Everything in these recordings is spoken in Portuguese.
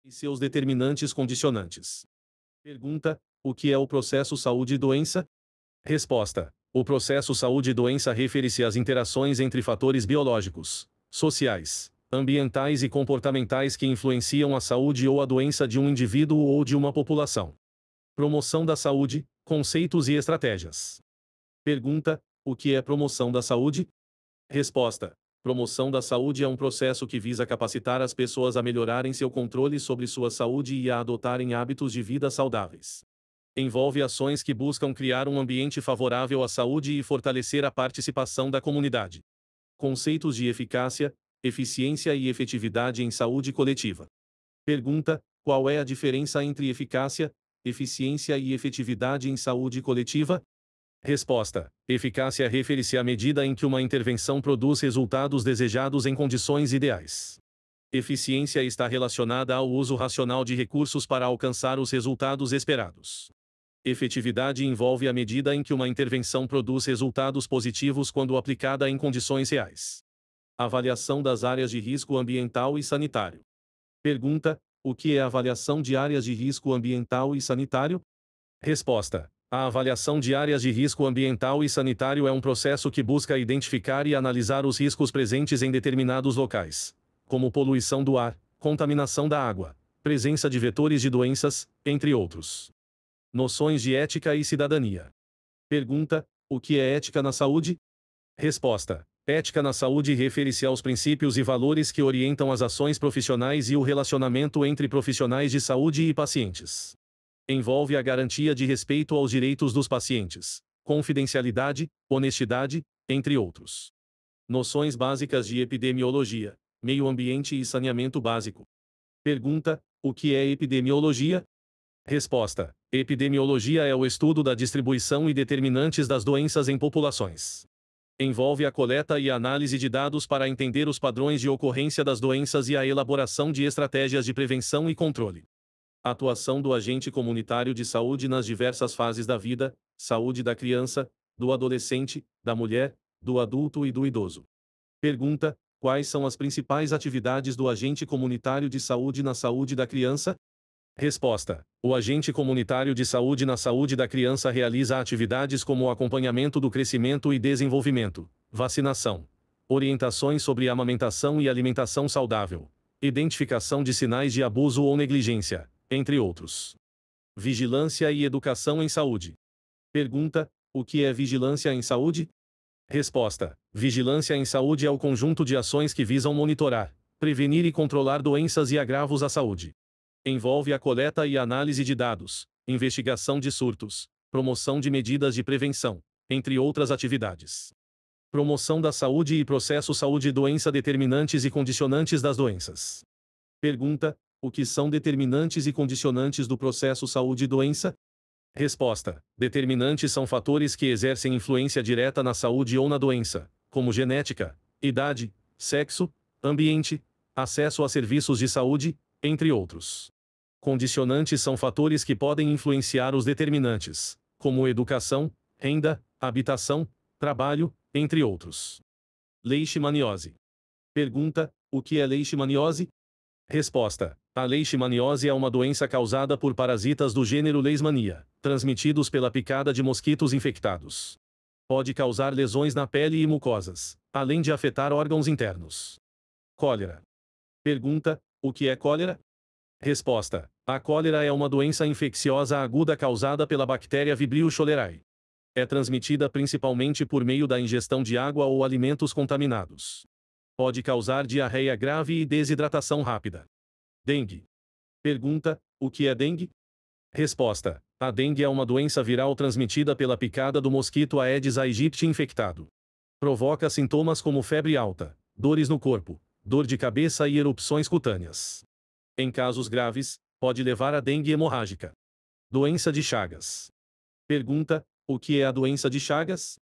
e seus determinantes condicionantes. Pergunta: o que é o processo saúde e doença? Resposta: o processo saúde e doença refere-se às interações entre fatores biológicos, sociais, ambientais e comportamentais que influenciam a saúde ou a doença de um indivíduo ou de uma população. Promoção da saúde, conceitos e estratégias. Pergunta: o que é promoção da saúde? Resposta: promoção da saúde é um processo que visa capacitar as pessoas a melhorarem seu controle sobre sua saúde e a adotarem hábitos de vida saudáveis. Envolve ações que buscam criar um ambiente favorável à saúde e fortalecer a participação da comunidade. Conceitos de eficácia, eficiência e efetividade em saúde coletiva. Pergunta: qual é a diferença entre eficácia, eficiência e efetividade em saúde coletiva? Resposta: eficácia refere-se à medida em que uma intervenção produz resultados desejados em condições ideais. Eficiência está relacionada ao uso racional de recursos para alcançar os resultados esperados. Efetividade envolve a medida em que uma intervenção produz resultados positivos quando aplicada em condições reais. Avaliação das áreas de risco ambiental e sanitário. Pergunta: o que é avaliação de áreas de risco ambiental e sanitário? Resposta: a avaliação de áreas de risco ambiental e sanitário é um processo que busca identificar e analisar os riscos presentes em determinados locais, como poluição do ar, contaminação da água, presença de vetores de doenças, entre outros. Noções de ética e cidadania. Pergunta: o que é ética na saúde? Resposta: ética na saúde refere-se aos princípios e valores que orientam as ações profissionais e o relacionamento entre profissionais de saúde e pacientes. Envolve a garantia de respeito aos direitos dos pacientes, confidencialidade, honestidade, entre outros. Noções básicas de epidemiologia, meio ambiente e saneamento básico. Pergunta: o que é epidemiologia? Resposta: epidemiologia é o estudo da distribuição e determinantes das doenças em populações. Envolve a coleta e análise de dados para entender os padrões de ocorrência das doenças e a elaboração de estratégias de prevenção e controle. Atuação do agente comunitário de saúde nas diversas fases da vida: saúde da criança, do adolescente, da mulher, do adulto e do idoso. Pergunta: quais são as principais atividades do agente comunitário de saúde na saúde da criança? Resposta: o agente comunitário de saúde na saúde da criança realiza atividades como o acompanhamento do crescimento e desenvolvimento, vacinação, orientações sobre amamentação e alimentação saudável, identificação de sinais de abuso ou negligência, entre outros. Vigilância e educação em saúde. Pergunta: o que é vigilância em saúde? Resposta: vigilância em saúde é o conjunto de ações que visam monitorar, prevenir e controlar doenças e agravos à saúde. Envolve a coleta e análise de dados, investigação de surtos, promoção de medidas de prevenção, entre outras atividades. Promoção da saúde e processo saúde e doença determinantes e condicionantes das doenças. Pergunta: o que são determinantes e condicionantes do processo saúde e doença? Resposta: determinantes são fatores que exercem influência direta na saúde ou na doença, como genética, idade, sexo, ambiente, acesso a serviços de saúde, entre outros. Condicionantes são fatores que podem influenciar os determinantes, como educação, renda, habitação, trabalho, entre outros. Leishmaniose. Pergunta: o que é leishmaniose? Resposta: a leishmaniose é uma doença causada por parasitas do gênero Leishmania, transmitidos pela picada de mosquitos infectados. Pode causar lesões na pele e mucosas, além de afetar órgãos internos. Cólera. Pergunta: o que é cólera? Resposta: a cólera é uma doença infecciosa aguda causada pela bactéria Vibrio cholerae. É transmitida principalmente por meio da ingestão de água ou alimentos contaminados. Pode causar diarreia grave e desidratação rápida. Dengue. Pergunta: o que é dengue? Resposta: a dengue é uma doença viral transmitida pela picada do mosquito Aedes aegypti infectado. Provoca sintomas como febre alta, dores no corpo, dor de cabeça e erupções cutâneas. Em casos graves, pode levar a dengue hemorrágica. Doença de Chagas. Pergunta: o que é a doença de Chagas?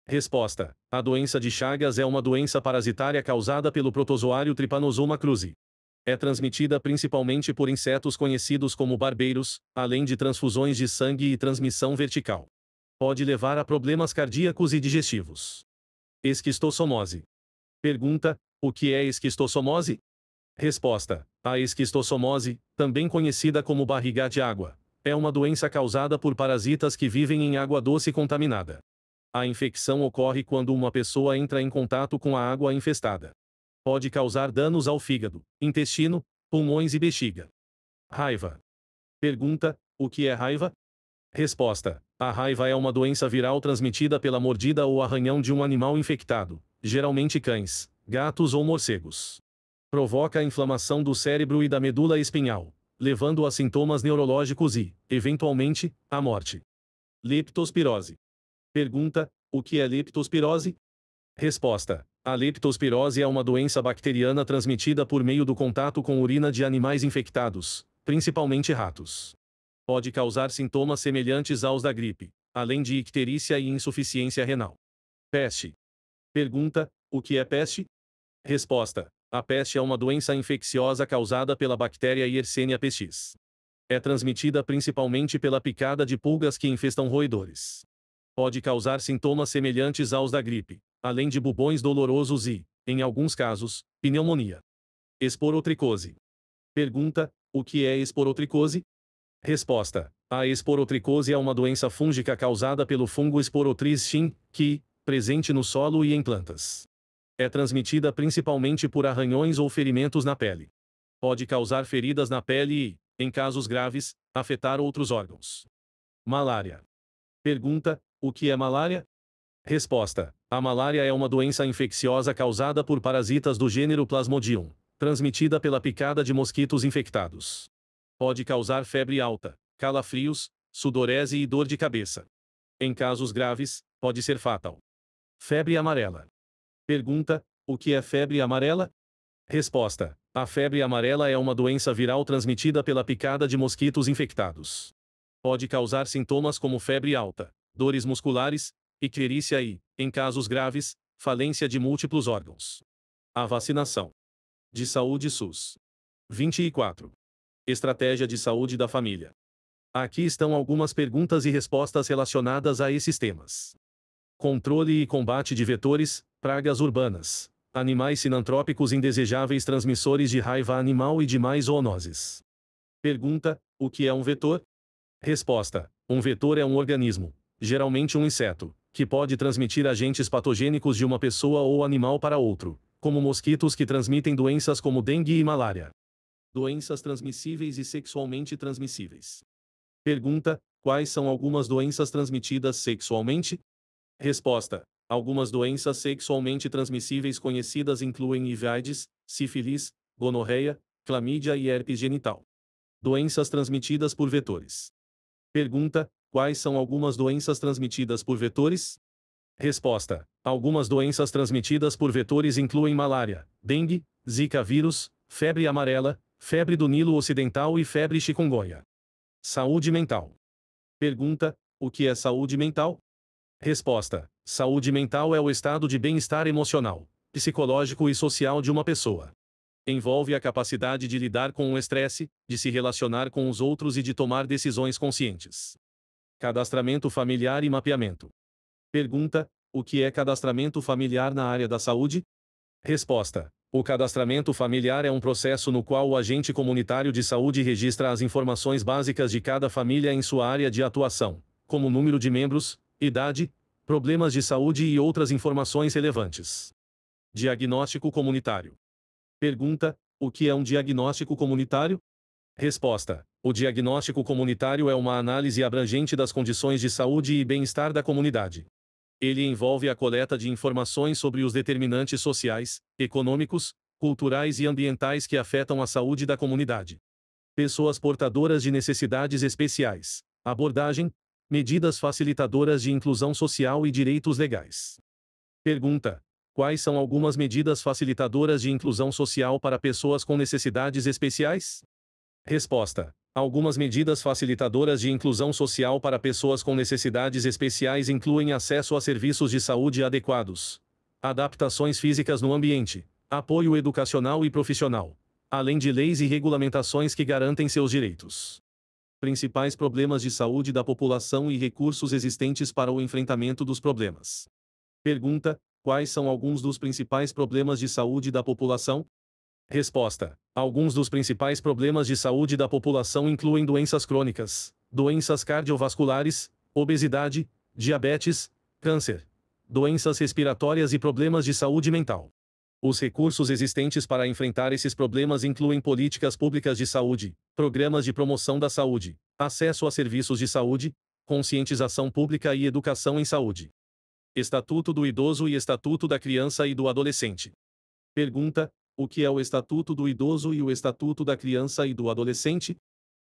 Resposta: a doença de Chagas é uma doença parasitária causada pelo protozoário Trypanosoma cruzi. É transmitida principalmente por insetos conhecidos como barbeiros, além de transfusões de sangue e transmissão vertical. Pode levar a problemas cardíacos e digestivos. Esquistossomose. Pergunta: o que é esquistossomose? Resposta: a esquistossomose, também conhecida como barriga de água, é uma doença causada por parasitas que vivem em água doce contaminada. A infecção ocorre quando uma pessoa entra em contato com a água infestada. Pode causar danos ao fígado, intestino, pulmões e bexiga. Raiva. Pergunta: o que é raiva? Resposta: a raiva é uma doença viral transmitida pela mordida ou arranhão de um animal infectado, geralmente cães, gatos ou morcegos. Provoca a inflamação do cérebro e da medula espinhal, levando a sintomas neurológicos e, eventualmente, à morte. Leptospirose. Pergunta: o que é leptospirose? Resposta: a leptospirose é uma doença bacteriana transmitida por meio do contato com urina de animais infectados, principalmente ratos. Pode causar sintomas semelhantes aos da gripe, além de icterícia e insuficiência renal. Peste. Pergunta: o que é peste? Resposta: a peste é uma doença infecciosa causada pela bactéria Yersinia pestis. É transmitida principalmente pela picada de pulgas que infestam roedores. Pode causar sintomas semelhantes aos da gripe, além de bubões dolorosos e, em alguns casos, pneumonia. Esporotricose. Pergunta: o que é esporotricose? Resposta: a esporotricose é uma doença fúngica causada pelo fungo Sporotris shin, que, presente no solo e em plantas. É transmitida principalmente por arranhões ou ferimentos na pele. Pode causar feridas na pele e, em casos graves, afetar outros órgãos. Malária. Pergunta: o que é malária? Resposta: a malária é uma doença infecciosa causada por parasitas do gênero Plasmodium, transmitida pela picada de mosquitos infectados. Pode causar febre alta, calafrios, sudorese e dor de cabeça. Em casos graves, pode ser fatal. Febre amarela. Pergunta: o que é febre amarela? Resposta: a febre amarela é uma doença viral transmitida pela picada de mosquitos infectados. Pode causar sintomas como febre alta, dores musculares, icterícia e, em casos graves, falência de múltiplos órgãos. A vacinação. De saúde SUS. 24. Estratégia de saúde da família. Aqui estão algumas perguntas e respostas relacionadas a esses temas. Controle e combate de vetores, pragas urbanas, animais sinantrópicos indesejáveis transmissores de raiva animal e demais zoonoses. Pergunta: o que é um vetor? Resposta: um vetor é um organismo, geralmente um inseto, que pode transmitir agentes patogênicos de uma pessoa ou animal para outro, como mosquitos que transmitem doenças como dengue e malária. Doenças transmissíveis e sexualmente transmissíveis. Pergunta: quais são algumas doenças transmitidas sexualmente? Resposta: algumas doenças sexualmente transmissíveis conhecidas incluem HIV/AIDS, sífilis, gonorreia, clamídia e herpes genital. Doenças transmitidas por vetores. Pergunta: quais são algumas doenças transmitidas por vetores? Resposta: algumas doenças transmitidas por vetores incluem malária, dengue, zika vírus, febre amarela, febre do Nilo Ocidental e febre chikungunya. Saúde mental. Pergunta: o que é saúde mental? Resposta: saúde mental é o estado de bem-estar emocional, psicológico e social de uma pessoa. Envolve a capacidade de lidar com o estresse, de se relacionar com os outros e de tomar decisões conscientes. Cadastramento familiar e mapeamento. Pergunta: o que é cadastramento familiar na área da saúde? Resposta: o cadastramento familiar é um processo no qual o agente comunitário de saúde registra as informações básicas de cada família em sua área de atuação, como número de membros, idade, problemas de saúde e outras informações relevantes. Diagnóstico comunitário. Pergunta: o que é um diagnóstico comunitário? Resposta: o diagnóstico comunitário é uma análise abrangente das condições de saúde e bem-estar da comunidade. Ele envolve a coleta de informações sobre os determinantes sociais, econômicos, culturais e ambientais que afetam a saúde da comunidade. Pessoas portadoras de necessidades especiais. Abordagem: medidas facilitadoras de inclusão social e direitos legais. Pergunta: quais são algumas medidas facilitadoras de inclusão social para pessoas com necessidades especiais? Resposta: algumas medidas facilitadoras de inclusão social para pessoas com necessidades especiais incluem acesso a serviços de saúde adequados, adaptações físicas no ambiente, apoio educacional e profissional, além de leis e regulamentações que garantem seus direitos. Principais problemas de saúde da população e recursos existentes para o enfrentamento dos problemas. Pergunta: quais são alguns dos principais problemas de saúde da população? Resposta: alguns dos principais problemas de saúde da população incluem doenças crônicas, doenças cardiovasculares, obesidade, diabetes, câncer, doenças respiratórias e problemas de saúde mental. Os recursos existentes para enfrentar esses problemas incluem políticas públicas de saúde, programas de promoção da saúde, acesso a serviços de saúde, conscientização pública e educação em saúde. Estatuto do Idoso e Estatuto da Criança e do Adolescente. Pergunta: o que é o Estatuto do Idoso e o Estatuto da Criança e do Adolescente?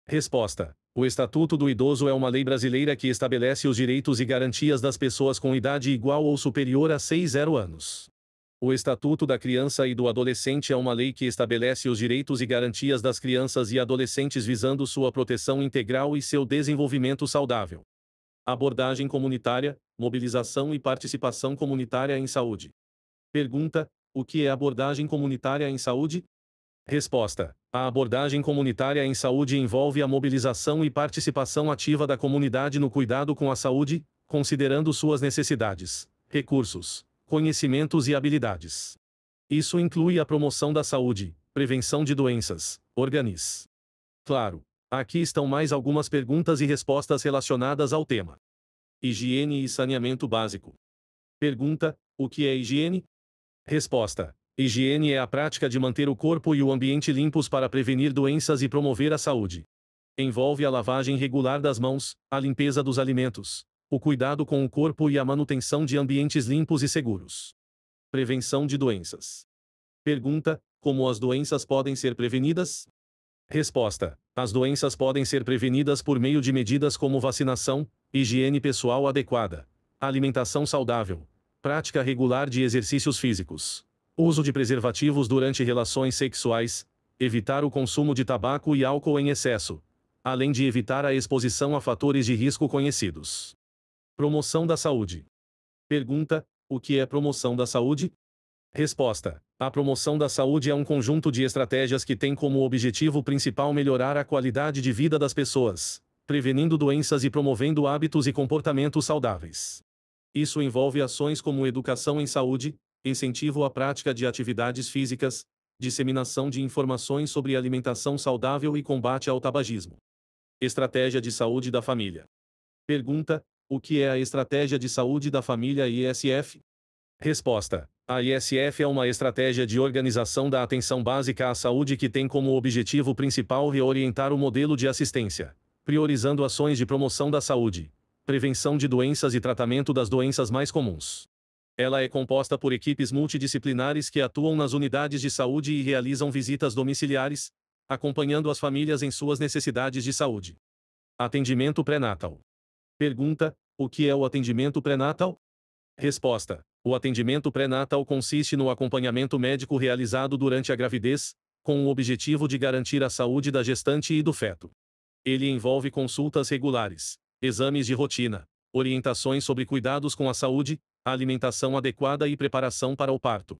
Resposta: o Estatuto do Idoso é uma lei brasileira que estabelece os direitos e garantias das pessoas com idade igual ou superior a 60 anos. O Estatuto da Criança e do Adolescente é uma lei que estabelece os direitos e garantias das crianças e adolescentes visando sua proteção integral e seu desenvolvimento saudável. Abordagem comunitária, mobilização e participação comunitária em saúde. Pergunta: o que é abordagem comunitária em saúde? Resposta: a abordagem comunitária em saúde envolve a mobilização e participação ativa da comunidade no cuidado com a saúde, considerando suas necessidades, recursos, conhecimentos e habilidades. Isso inclui a promoção da saúde, prevenção de doenças, organis. Claro, aqui estão mais algumas perguntas e respostas relacionadas ao tema. Higiene e saneamento básico. Pergunta: o que é higiene? Resposta: higiene é a prática de manter o corpo e o ambiente limpos para prevenir doenças e promover a saúde. Envolve a lavagem regular das mãos, a limpeza dos alimentos, o cuidado com o corpo e a manutenção de ambientes limpos e seguros. Prevenção de doenças. Pergunta: como as doenças podem ser prevenidas? Resposta: as doenças podem ser prevenidas por meio de medidas como vacinação, higiene pessoal adequada, alimentação saudável, prática regular de exercícios físicos, uso de preservativos durante relações sexuais, evitar o consumo de tabaco e álcool em excesso, além de evitar a exposição a fatores de risco conhecidos. Promoção da saúde. Pergunta: o que é promoção da saúde? Resposta: a promoção da saúde é um conjunto de estratégias que tem como objetivo principal melhorar a qualidade de vida das pessoas, prevenindo doenças e promovendo hábitos e comportamentos saudáveis. Isso envolve ações como educação em saúde, incentivo à prática de atividades físicas, disseminação de informações sobre alimentação saudável e combate ao tabagismo. Estratégia de saúde da família. Pergunta: o que é a Estratégia de Saúde da Família ISF? Resposta: a ISF é uma estratégia de organização da atenção básica à saúde que tem como objetivo principal reorientar o modelo de assistência, priorizando ações de promoção da saúde, prevenção de doenças e tratamento das doenças mais comuns. Ela é composta por equipes multidisciplinares que atuam nas unidades de saúde e realizam visitas domiciliares, acompanhando as famílias em suas necessidades de saúde. Atendimento pré-natal. Pergunta: o que é o atendimento pré-natal? Resposta: o atendimento pré-natal consiste no acompanhamento médico realizado durante a gravidez, com o objetivo de garantir a saúde da gestante e do feto. Ele envolve consultas regulares, exames de rotina, orientações sobre cuidados com a saúde, alimentação adequada e preparação para o parto.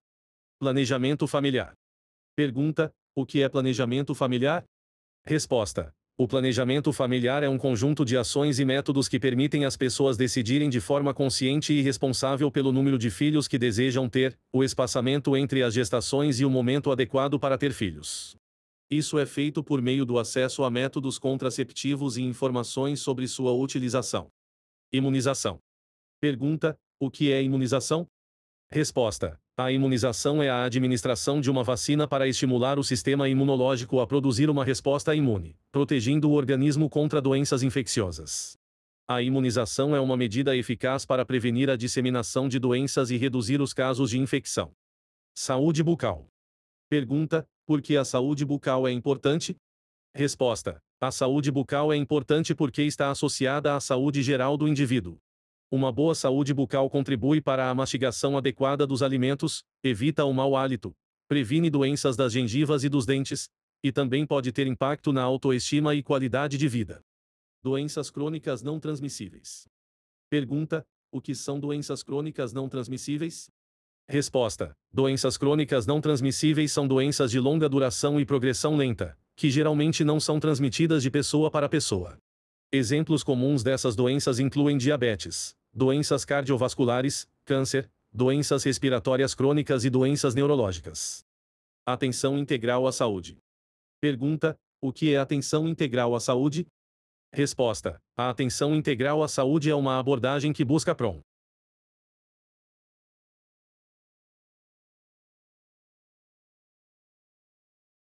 Planejamento familiar. Pergunta: o que é planejamento familiar? Resposta: o planejamento familiar é um conjunto de ações e métodos que permitem às pessoas decidirem de forma consciente e responsável pelo número de filhos que desejam ter, o espaçamento entre as gestações e o momento adequado para ter filhos. Isso é feito por meio do acesso a métodos contraceptivos e informações sobre sua utilização. Imunização. Pergunta: o que é imunização? Resposta: a imunização é a administração de uma vacina para estimular o sistema imunológico a produzir uma resposta imune, protegendo o organismo contra doenças infecciosas. A imunização é uma medida eficaz para prevenir a disseminação de doenças e reduzir os casos de infecção. Saúde bucal. Pergunta: por que a saúde bucal é importante? Resposta: a saúde bucal é importante porque está associada à saúde geral do indivíduo. Uma boa saúde bucal contribui para a mastigação adequada dos alimentos, evita o mau hálito, previne doenças das gengivas e dos dentes, e também pode ter impacto na autoestima e qualidade de vida. Doenças crônicas não transmissíveis. Pergunta: o que são doenças crônicas não transmissíveis? Resposta: doenças crônicas não transmissíveis são doenças de longa duração e progressão lenta, que geralmente não são transmitidas de pessoa para pessoa. Exemplos comuns dessas doenças incluem diabetes, doenças cardiovasculares, câncer, doenças respiratórias crônicas e doenças neurológicas. Atenção integral à saúde. Pergunta: o que é atenção integral à saúde? Resposta: a atenção integral à saúde é uma abordagem que busca